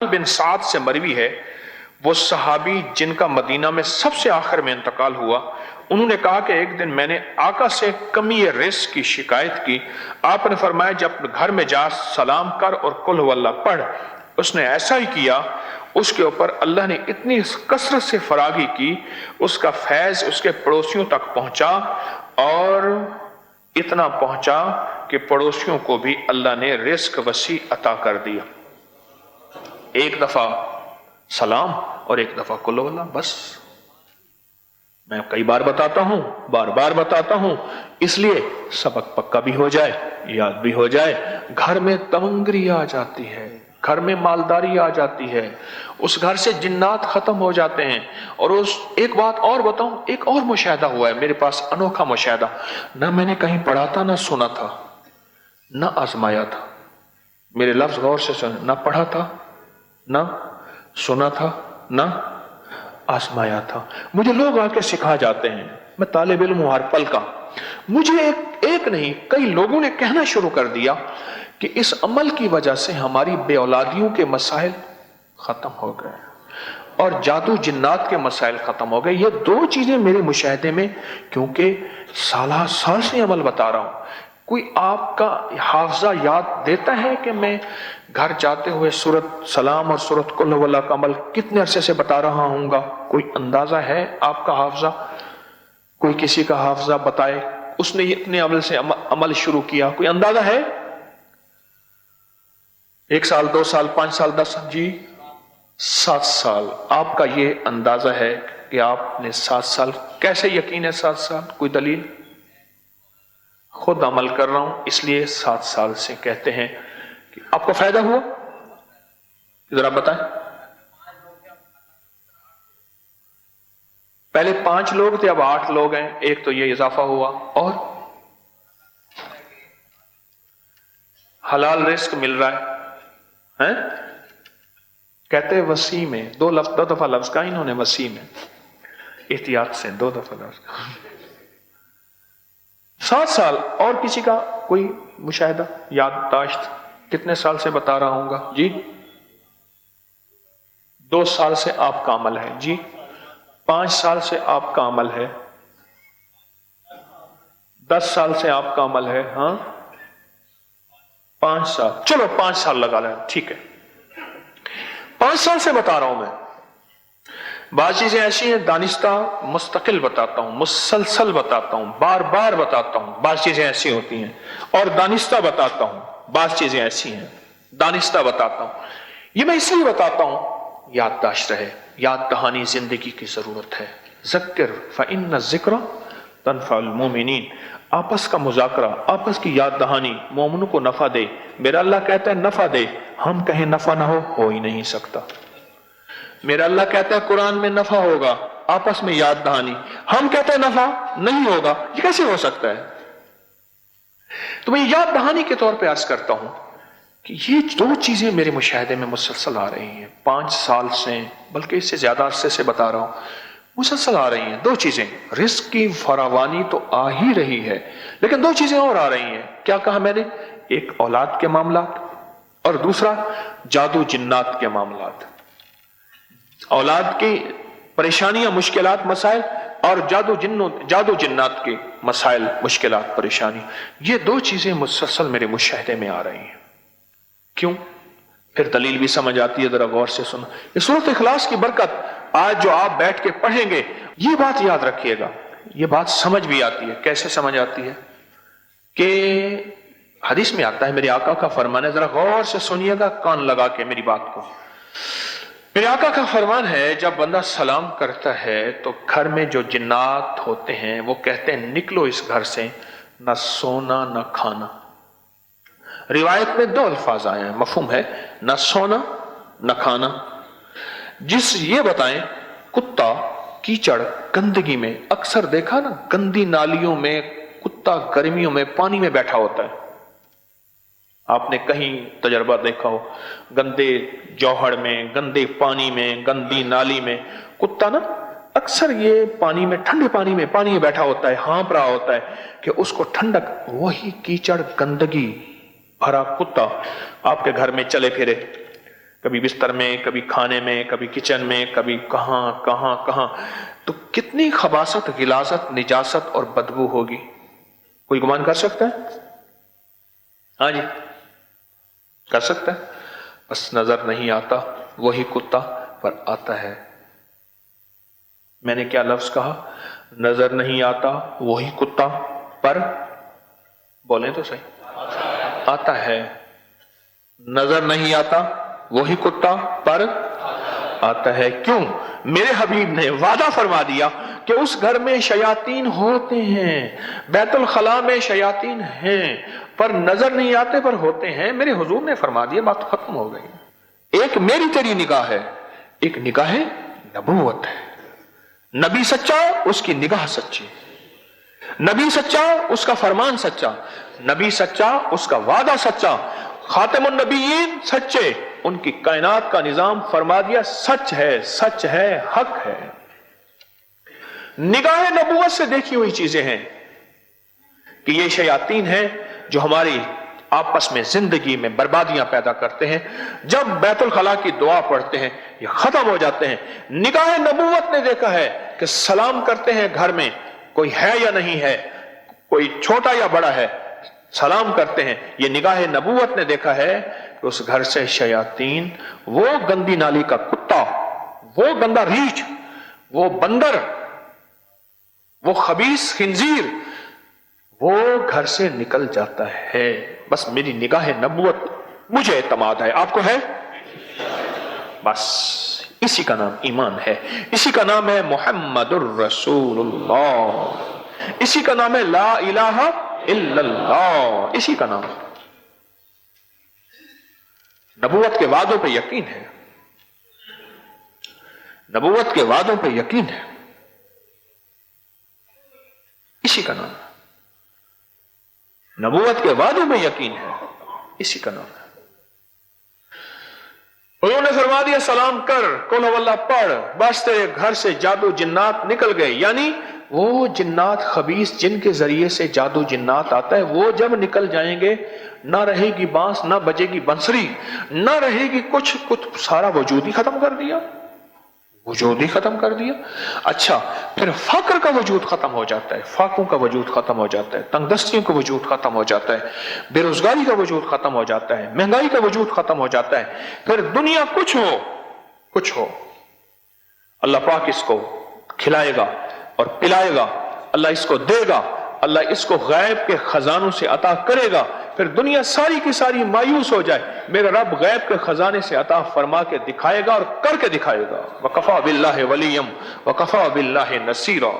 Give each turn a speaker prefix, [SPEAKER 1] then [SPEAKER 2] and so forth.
[SPEAKER 1] बिन साद से मरवी है, वो सहाबी जिनका मदीना में सबसे आखिर में इंतकाल हुआ, उन्होंने कहा कि एक दिन मैंने आका से कमी रिस्क की शिकायत की। आपने फरमाया जब घर में जा सलाम कर और कुल हुवल्लाह पढ़। उसने ऐसा ही किया। उसके ऊपर अल्लाह ने इतनी कसरत से फरागी की, उसका फैज उसके पड़ोसियों तक पहुंचा और इतना पहुंचा कि पड़ोसियों को भी अल्लाह ने रिस्क वसी अता कर दिया। एक दफा सलाम और एक दफा कुल हुवल्लाह, बस। मैं कई बार बताता हूं, बार बार बताता हूं, इसलिए सबक पक्का भी हो जाए, याद भी हो जाए। घर में तमंगरी आ जाती है, घर में मालदारी आ जाती है, उस घर से जिन्नात खत्म हो जाते हैं। और उस एक बात और बताऊं, एक और मुशाहिदा हुआ है मेरे पास, अनोखा मुशाहिदा। ना मैंने कहीं पढ़ा था, ना सुना था, ना आजमाया था। मेरे लफ्ज गौर से सुन, ना पढ़ा था, ना सुना था, ना आजमाया था। मुझे लोग आके सिखा जाते हैं, मैं तालिब इल्म हूं हर पल का। मुझे एक नहीं कई लोगों ने कहना शुरू कर दिया कि इस अमल की वजह से हमारी बेऔलादियों के मसाइल खत्म हो गए और जादू जिन्नात के मसाइल खत्म हो गए। ये दो चीजें मेरे मुशाहिदे में, क्योंकि साल साल से अमल बता रहा हूं। कोई आपका हाफजा याद देता है कि मैं घर जाते हुए सूरत सलाम और सूरत कुल हुवल्लाह का अमल कितने अरसे से बता रहा हूंगा? कोई अंदाजा है आपका हाफजा? कोई किसी का हाफजा बताए उसने इतने अमल से अमल शुरू किया, कोई अंदाजा है? 1 साल, 2 साल, 5 साल, 10 साल? जी 7 साल। आपका ये अंदाजा है कि आपने 7 साल, कैसे यकीन है 7 साल? कोई दलील? खुद अमल कर रहा हूं इसलिए 7 साल से कहते हैं कि आपको फायदा हुआ। जरा बताएं। पहले 5 लोग थे, अब 8 लोग हैं, एक तो ये इजाफा हुआ। और हलाल रिस्क मिल रहा है? कहते हैं वसी में, 2 दफा लफ्ज का इन्होंने, वसी में, एहतियात से 2 दफा लफ्ज का। 7 साल। और किसी का कोई मुशाहिदा, याददाश्त? कितने साल से बता रहा हूंगा? जी 2 साल से आपका अमल है। जी 5 साल से आपका अमल है। 10 साल से आपका अमल है। हाँ 5 साल, चलो 5 साल लगा लें, ठीक है। 5 साल से बता रहा हूं मैं। बात चीजें ऐसी हैं, दानिस्ता मुस्तकिल बताता हूं, मुसलसल बताता हूं, बार बार बताता हूं। बात चीजें ऐसी होती हैं। और दानिस्ता बताता हूं, बात चीजें ऐसी हैं, दानिस्ता बताता हूं। ये मैं इसलिए बताता हूं, याददाश्त रहे। याद दहानी जिंदगी की जरूरत है। ज़क्र फ़इन्न ज़िक्र तनफ़अल मोमिनीन। आपस का मुज़ाकरा, आपस की याद दहानी मोमिनों को नफा दे। मेरा अल्लाह कहता है नफा दे, हम कहें नफा ना हो ही नहीं सकता। मेरा अल्लाह कहता है कुरान में नफा होगा, आपस में याद दहानी, हम कहते हैं नफा नहीं होगा। ये कैसे हो सकता है? तो मैं याद दहानी के तौर पे अर्ज करता हूं कि ये 2 चीजें मेरे मुशाहिदे में मुसलसल आ रही हैं। 5 साल से, बल्कि इससे ज्यादा अरसे से बता रहा हूं, मुसलसल आ रही हैं 2 चीजें। रिस्क की फरावानी तो आ ही रही है, लेकिन 2 चीजें और आ रही हैं। क्या कहा मैंने? एक औलाद के मामलात और दूसरा जादू जिन्नात के मामलात। औलाद की परेशानियां, मुश्किलात, मसाइल, और जादू जिन्नात के मसाइल, मुश्किलात, परेशानी। ये 2 चीजें मुसलसल मेरे मुशाहिदे में आ रही हैं। क्यों? फिर दलील भी समझ आती है, जरा गौर से सुनो। ये सूरत इखलास की बरकत आज जो आप बैठ के पढ़ेंगे, ये बात याद रखिएगा, ये बात समझ भी आती है। कैसे समझ आती है? कि हदीस में आता है, मेरे आका का फरमान है, जरा गौर से सुनिएगा, कान लगा के मेरी बात को। मेरे आका का फरमान है, जब बंदा सलाम करता है तो घर में जो जिन्नात होते हैं वो कहते हैं निकलो इस घर से, न सोना न खाना। रिवायत में 2 अल्फाज आए हैं, मफहूम है, न सोना न खाना। जिस ये बताएं, कुत्ता कीचड़ गंदगी में, अक्सर देखा ना, गंदी नालियों में कुत्ता गर्मियों में पानी में बैठा होता है। आपने कहीं तजर्बा देखा हो, गंदे जौहड़ में, गंदे पानी में, गंदी नाली में कुत्ता ना अक्सर ये पानी में, ठंडे पानी में बैठा होता है, हाँप रहा होता है कि उसको ठंडक। वही कीचड़ गंदगी भरा कुत्ता आपके घर में चले फिरे, कभी बिस्तर में, कभी खाने में, कभी किचन में, कभी कहां कहां कहां, तो कितनी खबासत, गिलासत, निजासत और बदबू होगी, कोई गुमान कर सकता है? हाँ जी, कर सकता है? बस नजर नहीं आता वही कुत्ता, पर आता है। मैंने क्या लफ्ज कहा? नजर नहीं आता वही कुत्ता, पर बोलें तो सही, आता है। नजर नहीं आता वही कुत्ता, पर आता है। क्यों? मेरे हबीब ने वादा फरमा दिया कि उस घर में शयातीन होते हैं, बैतुल खला में शयातीन हैं, पर नजर नहीं आते, पर होते हैं। मेरे हुजूर ने फरमा दिया, बात खत्म हो गई। एक मेरी तेरी निगाह है, एक निगाह नबूवत है। नबी सच्चा, उसकी निगाह सच्ची। नबी सच्चा, उसका फरमान सच्चा। नबी सच्चा, उसका वादा सच्चा। खातिमुन नबीयीन सच्चे, उनकी कायनात का निजाम फरमा दिया सच है, सच है, हक है। निगाह नबूवत से देखी हुई चीजें हैं कि ये शयातीन हैं जो हमारी आपस में जिंदगी में बर्बादियां पैदा करते हैं। जब बैतुल खला की दुआ पढ़ते हैं ये खत्म हो जाते हैं। निगाह नबूवत ने देखा है कि सलाम करते हैं घर में, कोई है या नहीं है, कोई छोटा या बड़ा है, सलाम करते हैं। ये निगाह नबूवत ने देखा है कि उस घर से शयातीन, वो गंदी नाली का कुत्ता, वो गंदा रीछ, वो बंदर, वो खबीस खिंजीर, वो घर से निकल जाता है। बस मेरी निगाह नबूवत मुझे एतमाद है, आपको है? बस इसी का नाम ईमान है, इसी का नाम है मुहम्मदुर रसूलुल्लाह, इसी का नाम है ला इलाहा इल्लल्लाह, इसी का नाम। नबूवत के वादों पे यकीन है, नबूवत के वादों पे यकीन है, इसी का नाम। नबूवत के वादों में यकीन है, इसी का नाम है। उन्होंने फरमा दिया सलाम कर, कुल हुवल्लाह पढ़, बस तेरे घर से जादू जिन्नात निकल गए। यानी वो जिन्नात, खबीस जिनके जरिए से जादू जिन्नात आता है, वो जब निकल जाएंगे, ना रहेगी बांस, ना बजेगी बंसरी, ना रहेगी कुछ, सारा वजूद ही खत्म कर दिया, वजूद ही खत्म कर दिया। अच्छा, फिर फक्र का वजूद खत्म हो जाता है, फाकों का वजूद खत्म हो जाता है, तंगदस्तियों का वजूद खत्म हो जाता है, बेरोजगारी का वजूद खत्म हो जाता है, महंगाई का वजूद खत्म हो जाता है। फिर दुनिया कुछ हो, अल्लाह पाक इसको खिलाएगा और पिलाएगा, अल्लाह इसको देगा, अल्लाह इसको गैब के खजानों से अता करेगा। फिर दुनिया सारी की सारी मायूस हो जाए, मेरा रब गैब के खजाने से अता फरमा के दिखाएगा और करके दिखाएगा। वकफा बिल्लाहि वलियम वकफा बिल्लाहि नसीरा।